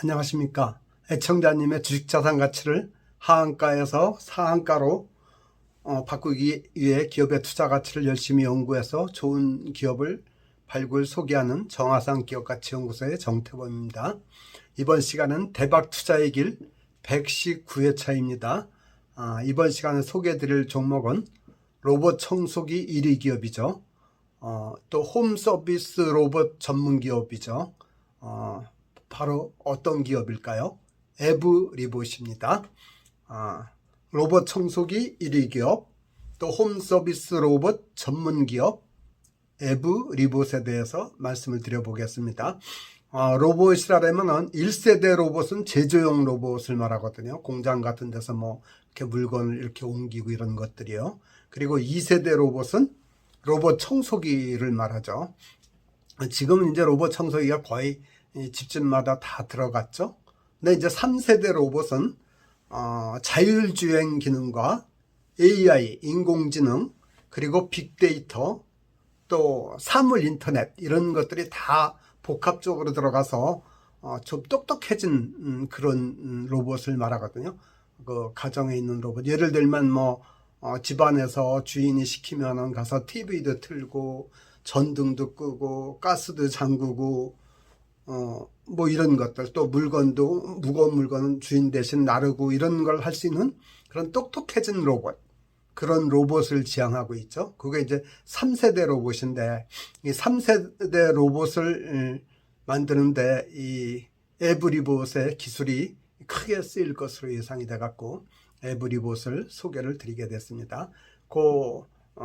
안녕하십니까. 애청자님의 주식자산 가치를 하한가에서 상한가로 바꾸기 위해 기업의 투자 가치를 열심히 연구해서 좋은 기업을 발굴 소개하는 정하상 기업가치연구소의 정태범입니다. 이번 시간은 대박 투자의 길 119회차입니다. 이번 시간에 소개해드릴 종목은 로봇 청소기 1위 기업이죠. 또 홈서비스 로봇 전문 기업이죠. 바로 어떤 기업일까요? 에브리봇입니다. 로봇 청소기 1위 기업, 또 홈서비스 로봇 전문 기업 에브리봇에 대해서 말씀을 드려보겠습니다. 로봇이라면 1세대 로봇은 제조용 로봇을 말하거든요. 공장 같은 데서 뭐 이렇게 물건을 이렇게 옮기고 이런 것들이요. 그리고 2세대 로봇은 로봇 청소기를 말하죠. 지금은 이제 로봇 청소기가 거의 집집마다 다 들어갔죠. 근데 이제 3세대 로봇은 자율주행 기능과 AI, 인공지능, 그리고 빅데이터, 또 사물 인터넷 이런 것들이 다 복합적으로 들어가서 좀 똑똑해진 그런 로봇을 말하거든요. 그 가정에 있는 로봇. 예를 들면 뭐 집안에서 주인이 시키면은 가서 TV도 틀고 전등도 끄고 가스도 잠그고 뭐 이런 것들, 또 물건도 무거운 물건은 주인 대신 나르고 이런 걸 할 수 있는 그런 똑똑해진 로봇, 그런 로봇을 지향하고 있죠. 그게 이제 3세대 로봇인데, 이 3세대 로봇을 만드는데 이 에브리봇의 기술이 크게 쓰일 것으로 예상이 돼 갖고 에브리봇을 소개를 드리게 됐습니다. 그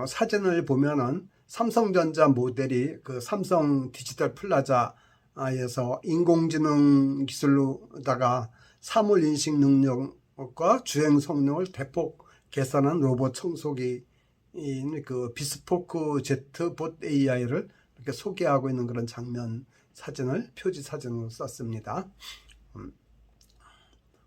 사진을 보면은 삼성전자 모델이 그 삼성 디지털 플라자에서 인공지능 기술로다가 사물 인식 능력과 주행 성능을 대폭 개선한 로봇 청소기인 그 비스포크 제트봇 AI를 이렇게 소개하고 있는 그런 장면 사진을 표지 사진으로 썼습니다.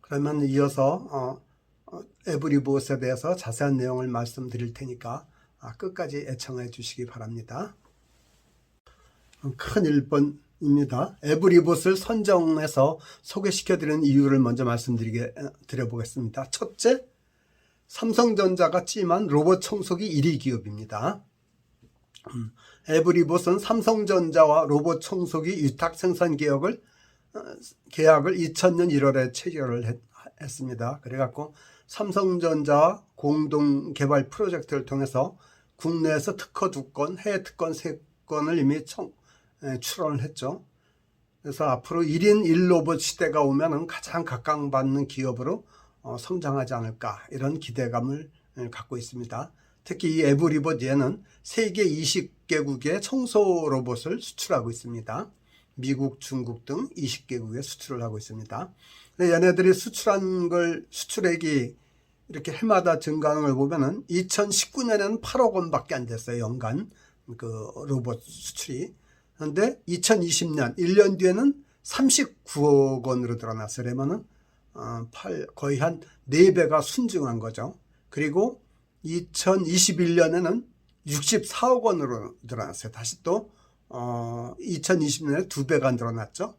그러면 이어서 에브리봇에 대해서 자세한 내용을 말씀드릴 테니까 끝까지 애청해 주시기 바랍니다. 큰 1번입니다. 에브리봇을 선정해서 소개시켜드리는 이유를 먼저 드려보겠습니다. 첫째, 삼성전자가 취임한 로봇 청소기 1위 기업입니다. 에브리봇은 삼성전자와 로봇 청소기 위탁 생산 계약을 2000년 1월에 체결을 했습니다. 그래갖고 삼성전자 공동 개발 프로젝트를 통해서 국내에서 특허 2건, 해외 특권 3건을 이미 출원을 했죠. 그래서 앞으로 1인 1로봇 시대가 오면 가장 각광받는 기업으로 성장하지 않을까, 이런 기대감을 갖고 있습니다. 특히 이 에브리봇 얘는 세계 20개국의 청소 로봇을 수출하고 있습니다. 미국, 중국 등 20개국에 수출을 하고 있습니다. 근데 얘네들이 수출액이 이렇게 해마다 증가하는 걸 보면은 2019년에는 8억 원밖에 안 됐어요. 연간 그 로봇 수출이. 그런데 2020년 1년 뒤에는 39억 원으로 늘어났어요. 그러면은 거의 한 4배가 순증한 거죠. 그리고 2021년에는 64억 원으로 늘어났어요. 다시 또 2020년에 2배가 늘어났죠.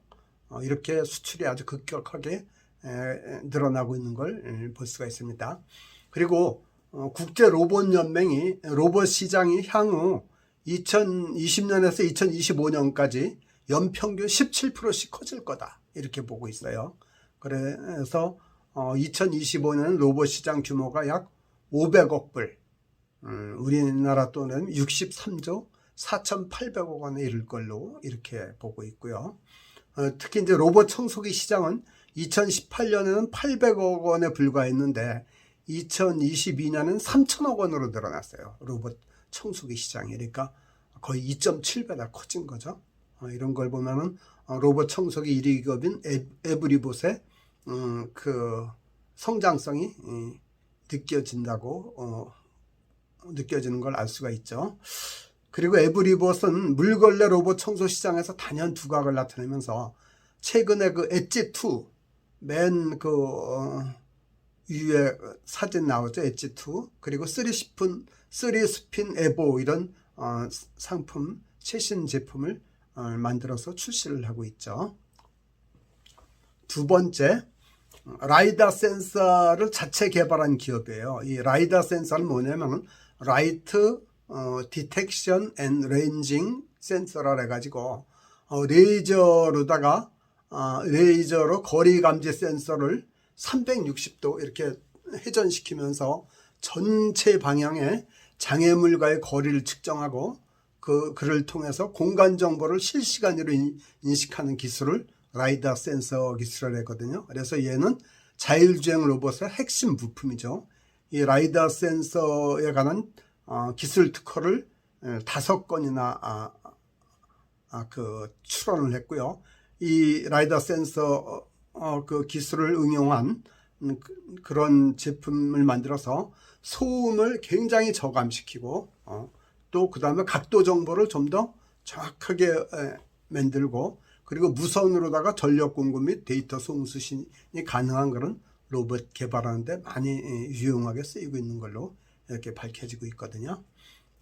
이렇게 수출이 아주 급격하게 늘어나고 있는 걸 볼 수가 있습니다. 그리고 국제 로봇 연맹이 로봇 시장이 향후 2020년에서 2025년까지 연평균 17%씩 커질 거다, 이렇게 보고 있어요. 그래서 2025년 로봇 시장 규모가 약 500억 불, 우리나라 돈은 63조 4,800억 원에 이를 걸로 이렇게 보고 있고요. 특히 이제 로봇 청소기 시장은 2018년에는 800억 원에 불과했는데 2022년은 3천억 원으로 늘어났어요. 로봇 청소기 시장이. 그러니까 거의 2.7배나 커진 거죠. 이런 걸 보면은 로봇 청소기 1위 기업인 에브리봇의 그 성장성이 느껴지는 걸 알 수가 있죠. 그리고 에브리봇은 물걸레 로봇 청소 시장에서 단연 두각을 나타내면서 최근에 그 엣지2 맨 위에 사진 나오죠. 엣지2 그리고 3스핀 에보 이런 상품 최신 제품을 만들어서 출시를 하고 있죠. 두 번째, 라이다 센서를 자체 개발한 기업이에요. 이 라이다 센서는 뭐냐면 라이트 디텍션 앤 레인징 센서라 해가지고 레이저로 거리 감지 센서를 360도 이렇게 회전시키면서 전체 방향의 장애물과의 거리를 측정하고 그를 통해서 공간 정보를 실시간으로 인식하는 기술을 라이다 센서 기술을 했거든요. 그래서 얘는 자율주행 로봇의 핵심 부품이죠. 이 라이다 센서에 관한 기술 특허를 5건이나 출원을 했고요. 이 라이다 센서 그 기술을 응용한 그런 제품을 만들어서 소음을 굉장히 저감시키고 또 그 다음에 각도 정보를 좀 더 정확하게 만들고 그리고 무선으로다가 전력 공급 및 데이터 송수신이 가능한 그런 로봇 개발하는데 많이 유용하게 쓰이고 있는 걸로 이렇게 밝혀지고 있거든요.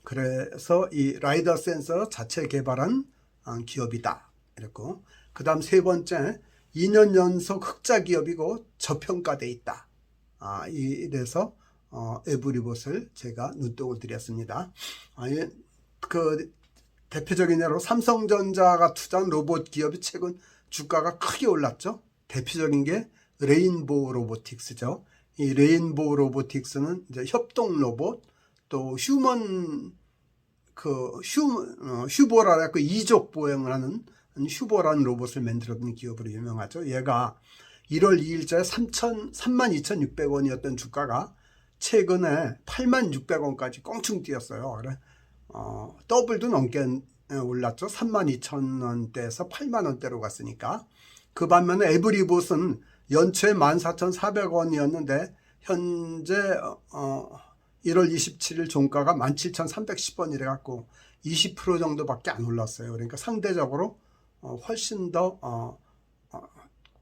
그래서 이 라이더 센서 자체 개발한 기업이다. 이랬고 그 다음 세 번째 2년 연속 흑자 기업이고 저평가돼 있다. 이래서 에브리봇을 제가 눈독을 들였습니다. 그 대표적인 예로 삼성전자가 투자한 로봇 기업이 최근 주가가 크게 올랐죠. 대표적인 게 레인보우 로보틱스죠. 이 레인보우 로보틱스는 이제 협동 로봇 또 휴보라 해서 이족 보행을 하는 휴보라는 로봇을 만들었던 기업으로 유명하죠. 얘가 1월 2일자에 32,600원이었던 주가가 최근에 86,600원까지 껑충 뛰었어요. 그래 더블도 넘게 올랐죠. 32,000원대에서 8만원대로 갔으니까. 그 반면에 에브리봇은 연초에 14,400원이었는데 현재 1월 27일 종가가 17,310원이래 갖고 20% 정도밖에 안 올랐어요. 그러니까 상대적으로 훨씬 더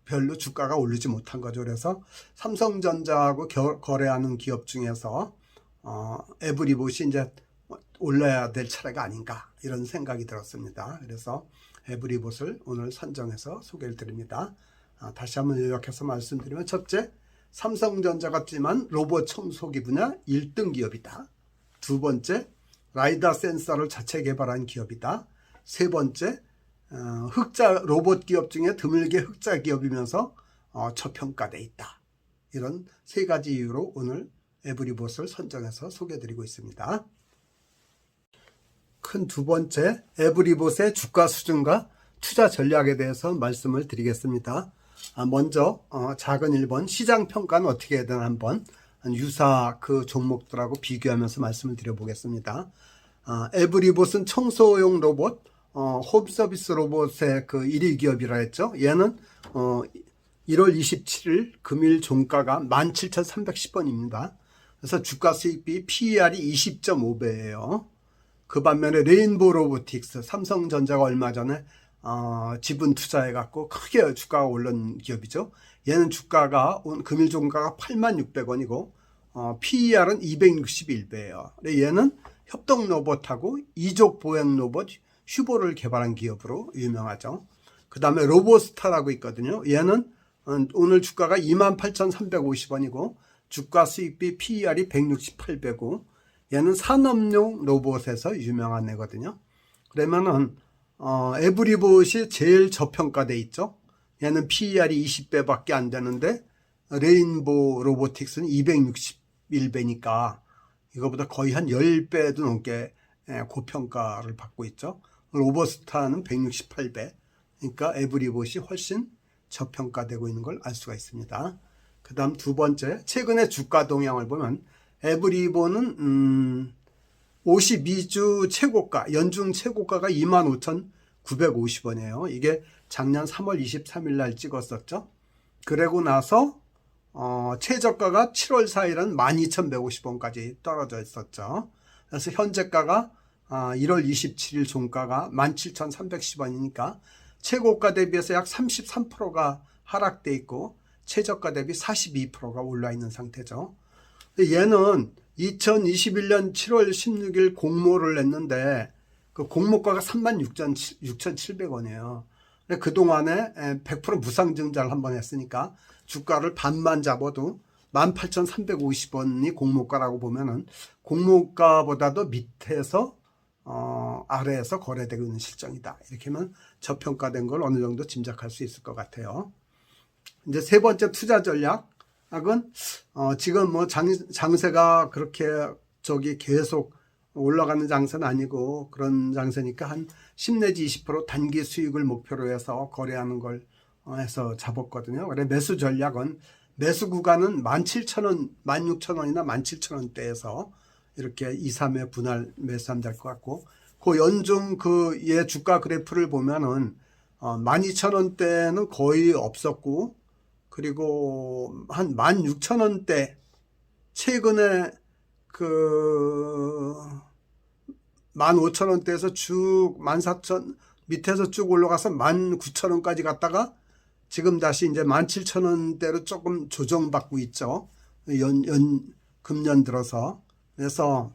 별로 주가가 오르지 못한 거죠. 그래서 삼성전자하고 거래하는 기업 중에서 에브리봇이 이제 올라야 될 차례가 아닌가 이런 생각이 들었습니다. 그래서 에브리봇을 오늘 선정해서 소개를 드립니다. 다시 한번 요약해서 말씀드리면 첫째, 삼성전자 같지만 로봇 청소기 분야 1등 기업이다. 두 번째, 라이다 센서를 자체 개발한 기업이다. 세 번째, 로봇 기업 중에 드물게 흑자 기업이면서 저평가돼 있다. 이런 세 가지 이유로 오늘 에브리봇을 선정해서 소개해드리고 있습니다. 큰 두 번째, 에브리봇의 주가 수준과 투자 전략에 대해서 말씀을 드리겠습니다. 먼저 작은 1번 시장 평가는 어떻게 해야 되나 한번 유사 그 종목들하고 비교하면서 말씀을 드려보겠습니다. 에브리봇은 청소용 로봇, 홈서비스 로봇의 그 1위 기업이라 했죠. 얘는 1월 27일 금일 종가가 17,310원입니다. 그래서 주가 수익비 PER이 20.5배예요. 그 반면에 레인보우 로보틱스, 삼성전자가 얼마 전에 지분 투자해갖고 크게 주가가 오른 기업이죠. 얘는 금일 종가가 86,600원이고 PER은 261배예요. 얘는 협동 로봇하고 이족 보행 로봇 휴보를 개발한 기업으로 유명하죠. 그 다음에 로보스타라고 있거든요. 얘는 오늘 주가가 28,350원이고 주가 수익비 PER이 168배고 얘는 산업용 로봇에서 유명한 애거든요. 그러면은 에브리봇이 제일 저평가돼 있죠. 얘는 PER이 20배밖에 안 되는데 레인보우 로보틱스는 261배니까 이거보다 거의 한 10배도 넘게 고평가를 받고 있죠. 로보스타는 168배. 그러니까 에브리봇이 훨씬 저평가되고 있는 걸 알 수가 있습니다. 그 다음 두 번째, 최근에 주가 동향을 보면 에브리봇은 52주 최고가, 연중 최고가가 25,950원이에요. 이게 작년 3월 23일 날 찍었었죠. 그러고 나서 최저가가 7월 4일은 12,150원까지 떨어져 있었죠. 그래서 현재가가 1월 27일 종가가 17,310원이니까 최고가 대비해서 약 33%가 하락돼 있고 최저가 대비 42%가 올라 있는 상태죠. 얘는 2021년 7월 16일 공모를 냈는데 그 공모가가 36,700원이에요. 그동안에 100% 무상증자를 한번 했으니까 주가를 반만 잡아도 18,350원이 공모가라고 보면은 공모가보다도 밑에서 아래에서 거래되고 있는 실정이다. 이렇게 하면 저평가된 걸 어느 정도 짐작할 수 있을 것 같아요. 이제 세 번째 투자 전략은 지금 뭐 장세가 그렇게 계속 올라가는 장세는 아니고 그런 장세니까 한 10 내지 20% 단기 수익을 목표로 해서 거래하는 걸 해서 잡았거든요. 그래 매수 전략은 매수 구간은 17,000원, 16,000원이나 17,000원대에서 이렇게 2, 3회 분할 매수하면 될 것 같고, 그 연중 얘 주가 그래프를 보면은 12,000원대는 거의 없었고, 그리고 한 16,000원대 최근에 15,000원대에서 쭉 14,000 밑에서 쭉 올라가서 19,000원까지 갔다가 지금 다시 이제 17,000원대로 조금 조정받고 있죠. 금년 들어서. 그래서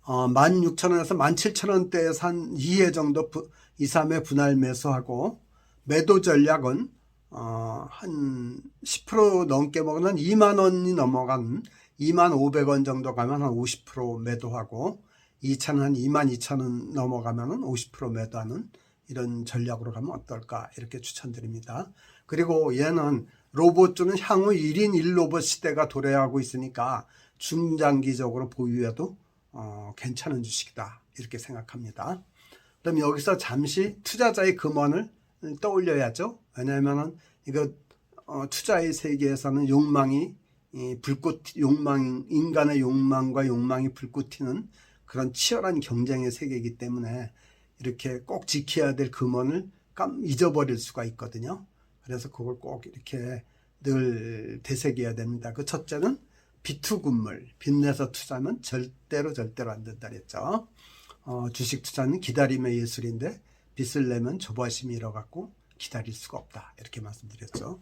16,000원에서 17,000원대에서 한 2회 정도 2, 3회 분할 매수하고, 매도 전략은 한 10% 넘게 먹으면 2만 원이 넘어간 2만 500원 정도 가면 한 50% 매도하고, 2차는 한 2만 2천원 넘어가면 50% 매도하는 이런 전략으로 가면 어떨까 이렇게 추천드립니다. 그리고 얘는 로봇주는 향후 1인 1로봇 시대가 도래하고 있으니까 중장기적으로 보유해도 괜찮은 주식이다 이렇게 생각합니다. 그럼 여기서 잠시 투자자의 금원을 떠올려야죠. 왜냐하면 이거 투자의 세계에서는 욕망이 인간의 욕망과 욕망이 불꽃 튀는 그런 치열한 경쟁의 세계이기 때문에 이렇게 꼭 지켜야 될 금원을 잊어버릴 수가 있거든요. 그래서 그걸 꼭 이렇게 늘 되새겨야 됩니다. 그 첫째는 비투금물, 빚내서 투자하면 절대로 안 된다 그랬죠. 주식 투자는 기다림의 예술인데 빚을 내면 조바심이 일어갖고 기다릴 수가 없다 이렇게 말씀드렸죠.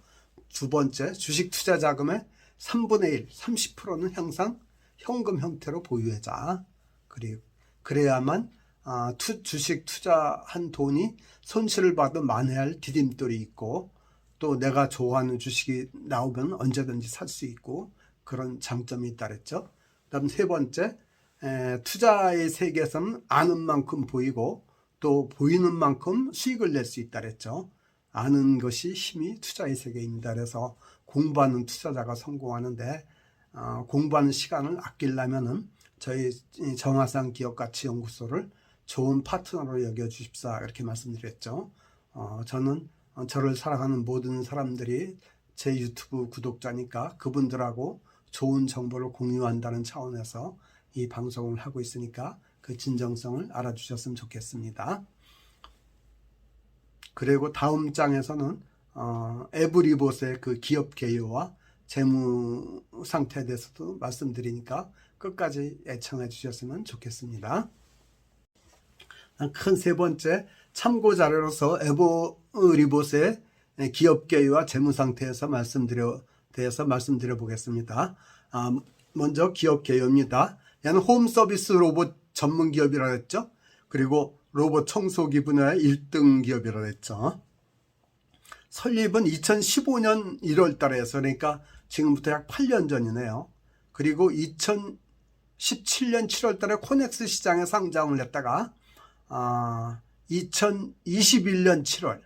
두 번째, 주식 투자 자금의 3분의 1, 30%는 항상 현금 형태로 보유하자. 그래야만 주식 투자한 돈이 손실을 봐도 만회할 디딤돌이 있고, 또 내가 좋아하는 주식이 나오면 언제든지 살 수 있고 그런 장점이 있다 그랬죠. 그다음 세 번째, 투자의 세계에서는 아는 만큼 보이고 또 보이는 만큼 수익을 낼 수 있다 그랬죠. 아는 것이 힘이 투자의 세계입니다. 그래서 공부하는 투자자가 성공하는데 공부하는 시간을 아끼려면은 저희 정화상 기업가치연구소를 좋은 파트너로 여겨주십사 이렇게 말씀드렸죠. 저는 저를 사랑하는 모든 사람들이 제 유튜브 구독자니까 그분들하고 좋은 정보를 공유한다는 차원에서 이 방송을 하고 있으니까 그 진정성을 알아주셨으면 좋겠습니다. 그리고 다음 장에서는 에브리봇의 그 기업 개요와 재무 상태에 대해서도 말씀드리니까 끝까지 애청해 주셨으면 좋겠습니다. 큰 세 번째, 참고 자료로서 에브리봇의 기업 개요와 재무 상태에서 말씀드려 보겠습니다. 먼저 기업 개요입니다. 얘는 홈 서비스 로봇 전문 기업이라고 했죠. 그리고 로봇 청소기 분야의 1등 기업이라고 했죠. 설립은 2015년 1월 달에 해서 그러니까 지금부터 약 8년 전이네요. 그리고 2017년 7월 달에 코넥스 시장에 상장을 했다가 2021년 7월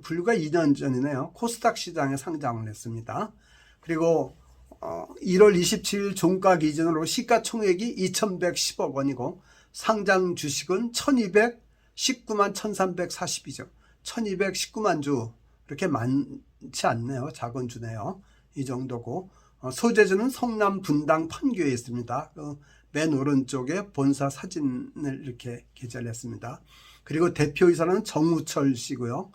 불과 2년 전이네요. 코스닥 시장에 상장을 했습니다. 그리고 1월 27일 종가 기준으로 시가총액이 2,110억 원이고 상장 주식은 1,219만 1,340이죠. 1,219만 주, 그렇게 많지 않네요. 작은 주네요. 이 정도고, 소재주는 성남 분당 판교에 있습니다. 맨 오른쪽에 본사 사진을 이렇게 게재했습니다. 그리고 대표이사는 정우철 씨고요.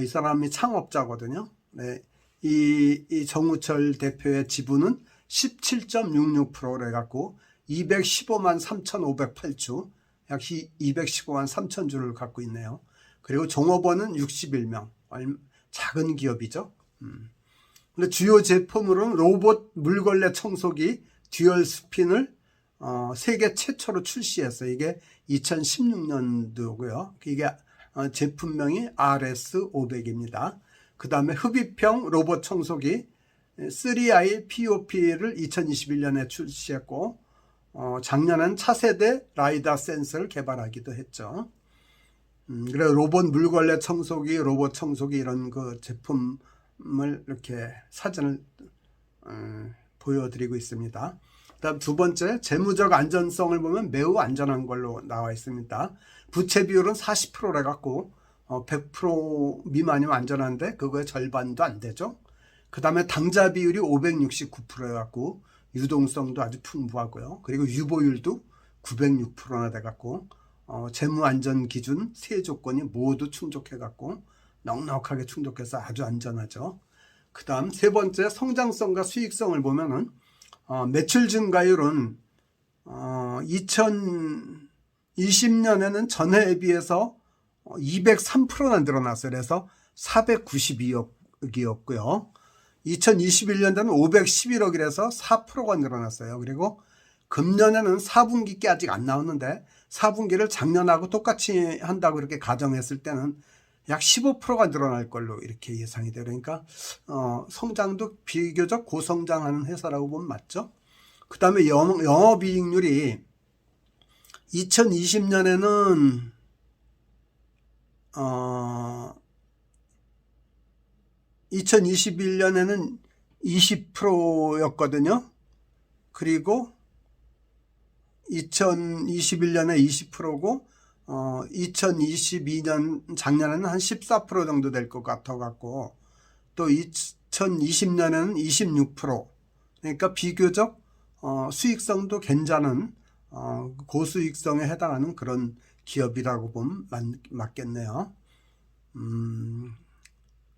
이 사람이 창업자거든요. 네, 이 정우철 대표의 지분은 17.66%로 해갖고 215만 3,508주, 약 215만 3,000주를 갖고 있네요. 그리고 종업원은 61명, 작은 기업이죠. 근데 주요 제품으로는 로봇 물걸레 청소기 듀얼 스핀을 세계 최초로 출시했어요. 이게 2016년도고요. 이게 제품명이 RS500입니다. 그 다음에 흡입형 로봇 청소기 3i POP를 2021년에 출시했고 작년엔 차세대 라이다 센서를 개발하기도 했죠. 그래 로봇 물걸레 청소기, 로봇 청소기 이런 그 제품을 이렇게 사진을 보여드리고 있습니다. 그다음 두 번째, 재무적 안전성을 보면 매우 안전한 걸로 나와 있습니다. 부채 비율은 40%래 갖고 100% 미만이면 안전한데 그거의 절반도 안 되죠. 그 다음에 당자 비율이 569%래 갖고 유동성도 아주 풍부하고요. 그리고 유보율도 906%나 돼 갖고 재무 안전 기준 세 조건이 모두 충족해 갖고 넉넉하게 충족해서 아주 안전하죠. 그 다음 세 번째, 성장성과 수익성을 보면은 매출 증가율은 2020년에는 전해에 비해서 203%나 늘어났어요. 그래서 492억이었고요. 2021년도는 511억이라서 4%가 늘어났어요. 그리고 금년에는 4분기께 아직 안 나왔는데 4분기를 작년하고 똑같이 한다고 이렇게 가정했을 때는 약 15%가 늘어날 걸로 이렇게 예상이 돼요. 그러니까 성장도 비교적 고성장하는 회사라고 보면 맞죠. 그 다음에 영업이익률이 2020년에는 2021년에는 20%였거든요. 그리고 2021년에 20%고 2022년 작년에는 한 14% 정도 될 것 같아 갖고 또 2020년에는 26%. 그러니까 비교적 수익성도 괜찮은 고수익성에 해당하는 그런 기업이라고 보면 맞겠네요.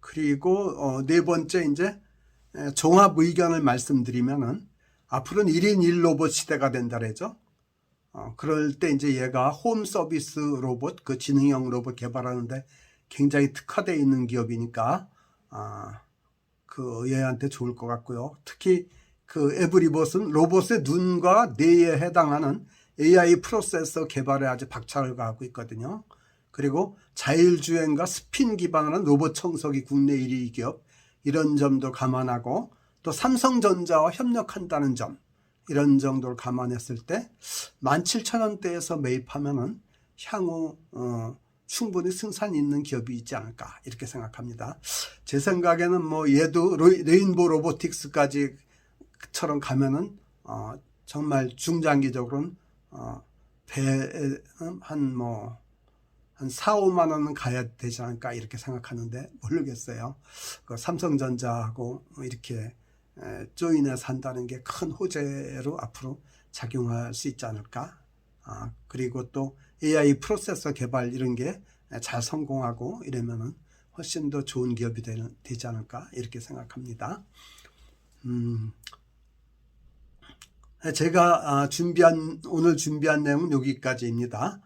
그리고 네 번째 이제 종합 의견을 말씀드리면은 앞으로는 1인 1로봇 시대가 된다 그러죠. 그럴 때 이제 얘가 홈 서비스 로봇, 그 지능형 로봇 개발하는데 굉장히 특화되어 있는 기업이니까 그 얘한테 좋을 것 같고요. 특히 그 에브리봇은 로봇의 눈과 뇌에 해당하는 AI 프로세서 개발에 아주 박차를 가하고 있거든요. 그리고 자율주행과 스핀 기반하는 로봇 청소기 국내 1위 기업, 이런 점도 감안하고 또 삼성전자와 협력한다는 점, 이런 정도를 감안했을 때 17,000원대에서 매입하면은 향후 충분히 승산이 있는 기업이 있지 않을까 이렇게 생각합니다. 제 생각에는 뭐 얘도 레인보우 로보틱스까지 처럼 가면은 정말 중장기적으로는 한 4, 5만 원은 가야 되지 않을까 이렇게 생각하는데 모르겠어요. 그 삼성전자하고 이렇게 조인해서 한다는 게 큰 호재로 앞으로 작용할 수 있지 않을까. 그리고 또 AI 프로세서 개발 이런 게 잘 성공하고 이러면은 훨씬 더 좋은 기업이 되지 않을까 이렇게 생각합니다. 제가 오늘 준비한 내용은 여기까지입니다.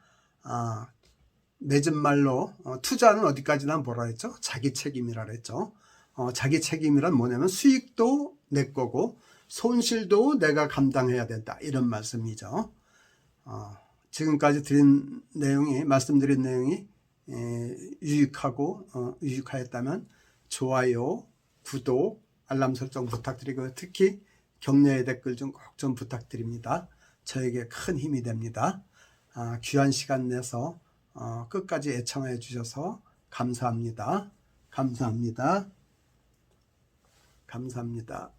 맺은 말로 투자는 어디까지나 뭐라 했죠? 자기 책임이라 했죠. 자기 책임이란 뭐냐면 수익도 내 거고 손실도 내가 감당해야 된다 이런 말씀이죠. 지금까지 말씀드린 내용이 유익하였다면 좋아요, 구독, 알람 설정 부탁드리고 특히 격려의 댓글 좀 꼭 좀 부탁드립니다. 저에게 큰 힘이 됩니다. 귀한 시간 내서 끝까지 애청해 주셔서 감사합니다. 감사합니다. 감사합니다.